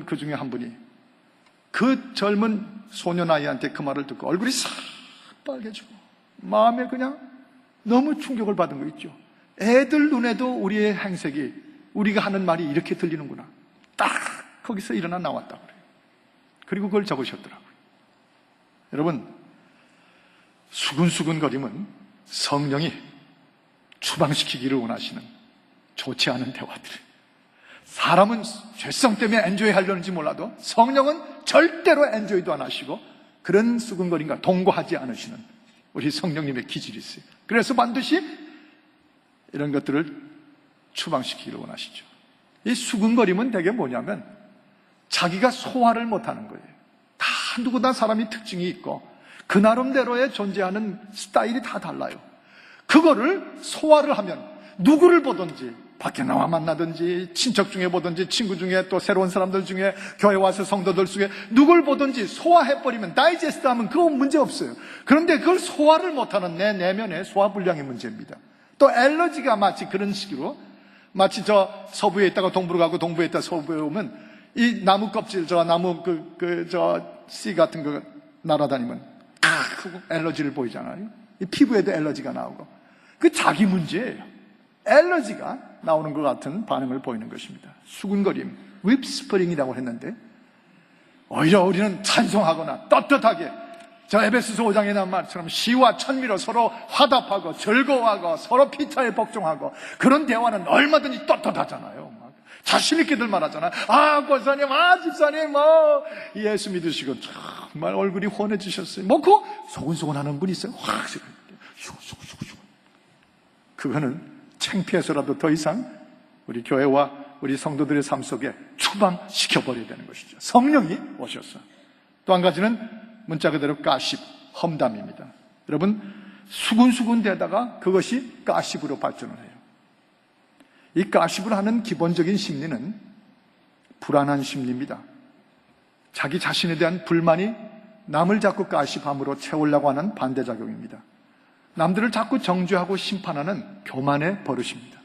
그 중에 한 분이 그 젊은 소년아이한테 그 말을 듣고 얼굴이 싹 빨개지고 마음에 그냥 너무 충격을 받은 거 있죠. 애들 눈에도 우리의 행색이, 우리가 하는 말이 이렇게 들리는구나. 딱 거기서 일어나 나왔다 그래요. 그리고 그걸 적으셨더라고요. 여러분, 수근수근거림은 성령이 추방시키기를 원하시는 좋지 않은 대화들이에요. 사람은 죄성 때문에 엔조이 하려는지 몰라도 성령은 절대로 엔조이도 안 하시고 그런 수근거림과 동거하지 않으시는 우리 성령님의 기질이 있어요. 그래서 반드시 이런 것들을 추방시키기를 원하시죠. 이 수근거림은 대개 뭐냐면 자기가 소화를 못하는 거예요. 다 누구나 사람이 특징이 있고 그 나름대로의 존재하는 스타일이 다 달라요. 그거를 소화를 하면 누구를 보든지 밖에 나와 만나든지 친척 중에 보든지 친구 중에 또 새로운 사람들 중에 교회 와서 성도들 중에 누굴 보든지 소화해버리면 다이제스트 하면 그거 문제 없어요. 그런데 그걸 소화를 못하는 내 내면의 소화불량의 문제입니다. 또 알러지가 마치 그런 식으로 마치 저 서부에 있다가 동부로 가고 동부에 있다가 서부에 오면 이 나무 껍질 저 나무 씨 같은 거 날아다니면 그 알러지를 보이잖아요. 이 피부에도 알러지가 나오고 그 자기 문제예요. 알러지가 나오는 것 같은 반응을 보이는 것입니다. 수근거림, 윕스프링이라고 했는데 오히려 우리는 찬송하거나 떳떳하게 저 에베소서 5장에 나온 말처럼 시와 천미로 서로 화답하고 즐거워하고 서로 피차에 복종하고 그런 대화는 얼마든지 떳떳하잖아요. 자신 있게들 말하잖아요. 아 권사님, 아 집사님, 예수 믿으시고 정말 얼굴이 환해지셨어요. 그 소근소근하는 분이 있어요. 확 그거는 창피해서라도 더 이상 우리 교회와 우리 성도들의 삶 속에 추방시켜버려야 되는 것이죠. 성령이 오셔서. 또 한 가지는 문자 그대로 가십, 험담입니다. 여러분, 수근수근대다가 그것이 가십으로 발전을 해요. 이 가십을 하는 기본적인 심리는 불안한 심리입니다. 자기 자신에 대한 불만이 남을 자꾸 가십함으로 채우려고 하는 반대작용입니다. 남들을 자꾸 정죄하고 심판하는 교만의 버릇입니다.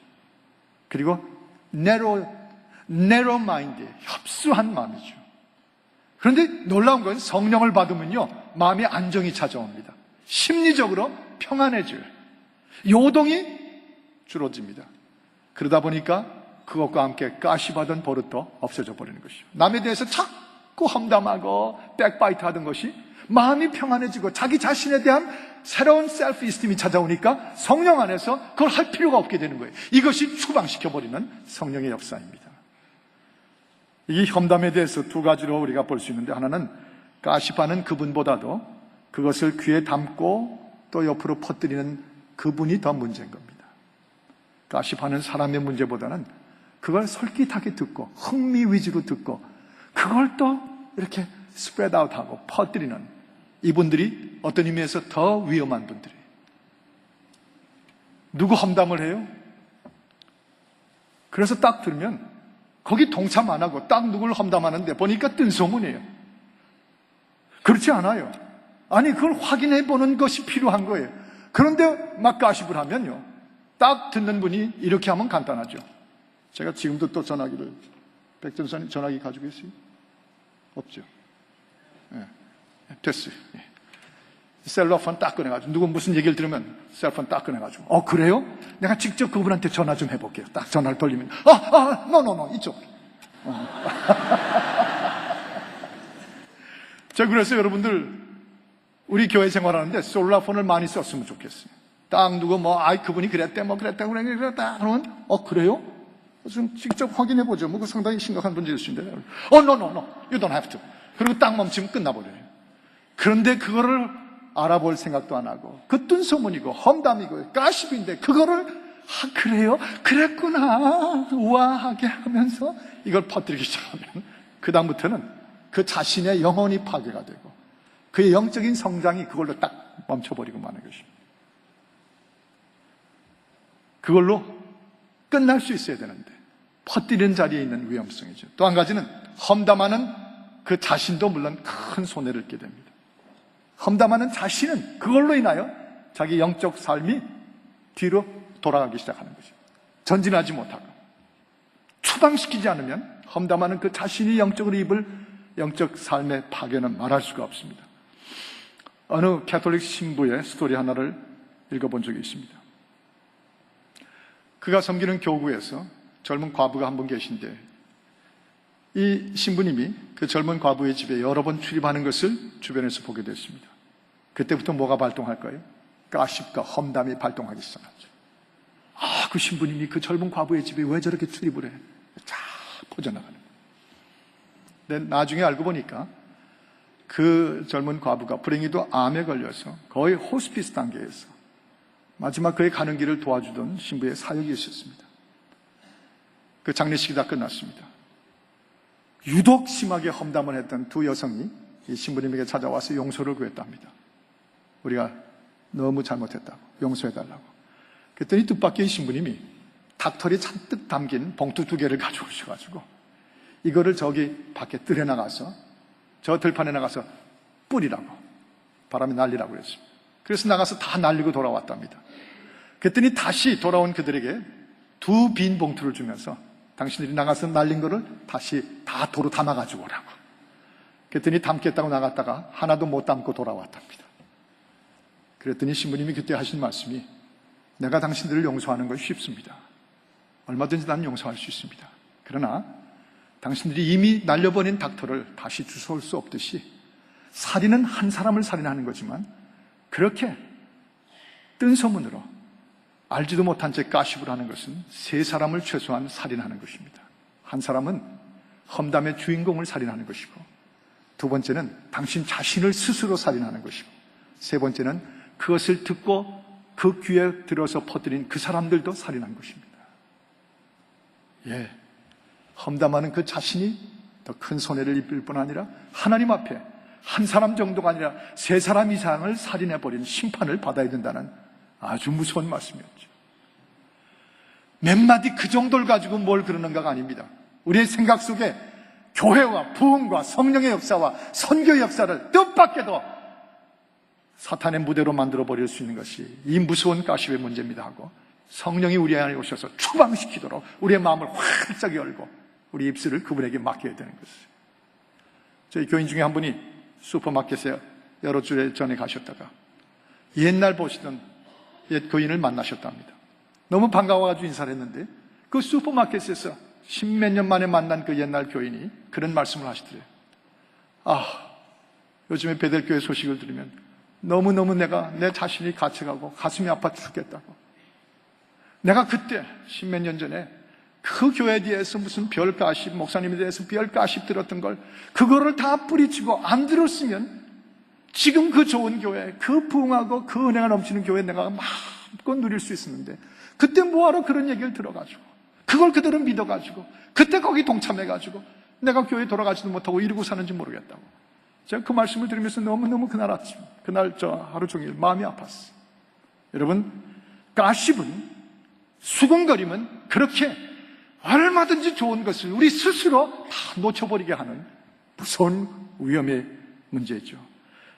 그리고 narrow mind, 협소한 마음이죠. 그런데 놀라운 건 성령을 받으면요 마음의 안정이 찾아옵니다. 심리적으로 평안해져요. 요동이 줄어집니다. 그러다 보니까 그것과 함께 가시받은 버릇도 없어져 버리는 것이죠. 남에 대해서 자꾸 험담하고 백바이트 하던 것이 마음이 평안해지고 자기 자신에 대한 새로운 셀프 이스팀이 찾아오니까 성령 안에서 그걸 할 필요가 없게 되는 거예요. 이것이 추방시켜버리는 성령의 역사입니다. 이 험담에 대해서 두 가지로 우리가 볼 수 있는데, 하나는 가십하는 그분보다도 그것을 귀에 담고 또 옆으로 퍼뜨리는 그분이 더 문제인 겁니다. 가십하는 사람의 문제보다는 그걸 솔깃하게 듣고 흥미 위주로 듣고 그걸 또 이렇게 스프레드 아웃하고 퍼뜨리는 이분들이 어떤 의미에서 더 위험한 분들이에요. 누구 험담을 해요? 그래서 딱 들으면 거기 동참 안 하고 딱 누구를 험담하는데 보니까 뜬 소문이에요. 그렇지 않아요. 아니, 그걸 확인해 보는 것이 필요한 거예요. 그런데 막 가십을 하면요, 딱 듣는 분이 이렇게 하면 간단하죠. 제가 지금도 또 전화기를, 백전사님 전화기 가지고 있어요? 없죠. 네. 됐어요. 예. 셀러폰 딱 꺼내가지고 누구 무슨 얘기를 들으면 셀러폰 딱 꺼내가지고 그래요? 내가 직접 그분한테 전화 좀 해볼게요. 딱 전화를 돌리면 no, 이쪽. 자, 그래서 여러분들 우리 교회 생활하는데 솔라폰을 많이 썼으면 좋겠어요. 딱 누구 그분이 그랬다 그러면 그래요? 좀 직접 확인해보죠. 그 상당히 심각한 문제일 수 있는데 no, you don't have to. 그리고 딱 멈추면 끝나버려요. 그런데 그거를 알아볼 생각도 안 하고 그 뜬 소문이고 험담이고 가십인데 그거를 그래요? 그랬구나 우아하게 하면서 이걸 퍼뜨리기 시작하면 그 다음부터는 그 자신의 영혼이 파괴가 되고 그의 영적인 성장이 그걸로 딱 멈춰버리고 마는 것입니다. 그걸로 끝날 수 있어야 되는데 퍼뜨리는 자리에 있는 위험성이죠. 또 한 가지는 험담하는 그 자신도 물론 큰 손해를 입게 됩니다. 험담하는 자신은 그걸로 인하여 자기 영적 삶이 뒤로 돌아가기 시작하는 거죠. 전진하지 못하고 추방시키지 않으면 험담하는 그 자신이 영적으로 입을 영적 삶의 파괴는 말할 수가 없습니다. 어느 캐톨릭 신부의 스토리 하나를 읽어본 적이 있습니다. 그가 섬기는 교구에서 젊은 과부가 한 분 계신데 이 신부님이 그 젊은 과부의 집에 여러 번 출입하는 것을 주변에서 보게 됐습니다. 그때부터 뭐가 발동할까요? 가십과 험담이 발동하기 시작하죠. 그 신부님이 그 젊은 과부의 집에 왜 저렇게 출입을 해? 쫙 퍼져나가는 거예요. 근데 나중에 알고 보니까 그 젊은 과부가 불행히도 암에 걸려서 거의 호스피스 단계에서 마지막 그의 가는 길을 도와주던 신부의 사역이 있었습니다. 그 장례식이 다 끝났습니다. 유독 심하게 험담을 했던 두 여성이 이 신부님에게 찾아와서 용서를 구했답니다. 우리가 너무 잘못했다고, 용서해달라고. 그랬더니 뜻밖의 신부님이 닭털이 잔뜩 담긴 봉투 2개를 가져오셔가지고 이거를 저기 밖에 뜰에 나가서 저 들판에 나가서 뿌리라고, 바람에 날리라고 그랬습니다. 그래서 나가서 다 날리고 돌아왔답니다. 그랬더니 다시 돌아온 그들에게 2 빈 봉투를 주면서 당신들이 나가서 날린 거를 다시 다 도로 담아가지고 오라고. 그랬더니 담겠다고 나갔다가 하나도 못 담고 돌아왔답니다. 그랬더니 신부님이 그때 하신 말씀이 내가 당신들을 용서하는 건 쉽습니다. 얼마든지 난 용서할 수 있습니다. 그러나 당신들이 이미 날려버린 닥터를 다시 주워올 수 없듯이 살인은 한 사람을 살인하는 거지만 그렇게 뜬 소문으로 알지도 못한 채 가십을 하는 것은 3사람을 최소한 살인하는 것입니다. 한 사람은 험담의 주인공을 살인하는 것이고, 2번째는 당신 자신을 스스로 살인하는 것이고, 3번째는 그것을 듣고 그 귀에 들어서 퍼뜨린 그 사람들도 살인한 것입니다. 험담하는 그 자신이 더 큰 손해를 입을 뿐 아니라 하나님 앞에 한 사람 정도가 아니라 3사람 이상을 살인해버린 심판을 받아야 된다는 아주 무서운 말씀이었죠. 몇 마디 그 정도를 가지고 뭘 그러는가가 아닙니다. 우리의 생각 속에 교회와 부흥과 성령의 역사와 선교의 역사를 뜻밖에도 사탄의 무대로 만들어버릴 수 있는 것이 이 무서운 가십의 문제입니다 하고, 성령이 우리 안에 오셔서 추방시키도록 우리의 마음을 활짝 열고 우리 입술을 그분에게 맡겨야 되는 것이에요. 저희 교인 중에 한 분이 슈퍼마켓에 여러 주에 전에 가셨다가 옛날 보시던 옛 교인을 만나셨답니다. 너무 반가워가지고 인사를 했는데 그 슈퍼마켓에서 10몇 년 만에 만난 그 옛날 교인이 그런 말씀을 하시더래요. 요즘에 베델교회 소식을 들으면 너무너무 내가 내 자신이 갇혀가고 가슴이 아파 죽겠다고. 내가 그때 10몇 년 전에 그 교회에 대해서 무슨 별가십, 목사님에 대해서 별가십 들었던 걸 그거를 다 뿌리치고 안 들었으면 지금 그 좋은 교회, 그 부흥하고 그 은혜가 넘치는 교회 내가 마음껏 누릴 수 있었는데 그때 뭐하러 그런 얘기를 들어가지고 그걸 그대로 믿어가지고 그때 거기 동참해가지고 내가 교회에 돌아가지도 못하고 이러고 사는지 모르겠다고. 제가 그 말씀을 들으면서 너무너무 그날 아침, 그날 저 하루 종일 마음이 아팠어요. 여러분, 가십은, 수군거림은 그렇게 얼마든지 좋은 것을 우리 스스로 다 놓쳐버리게 하는 무서운 위험의 문제죠.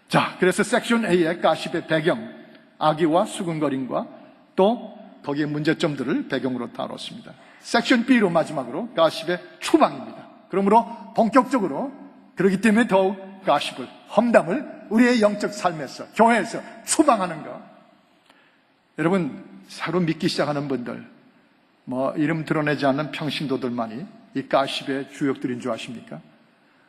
자, 그래서 섹션 A의 가십의 배경, 악의와 수군거림과 또 거기에 문제점들을 배경으로 다뤘습니다. 섹션 B로 마지막으로 가십의 추방입니다. 그러므로 본격적으로, 그렇기 때문에 더욱 가십을, 험담을 우리의 영적 삶에서, 교회에서 추방하는 것. 여러분, 새로 믿기 시작하는 분들, 이름 드러내지 않는 평신도들만이 이 가십의 주역들인 줄 아십니까?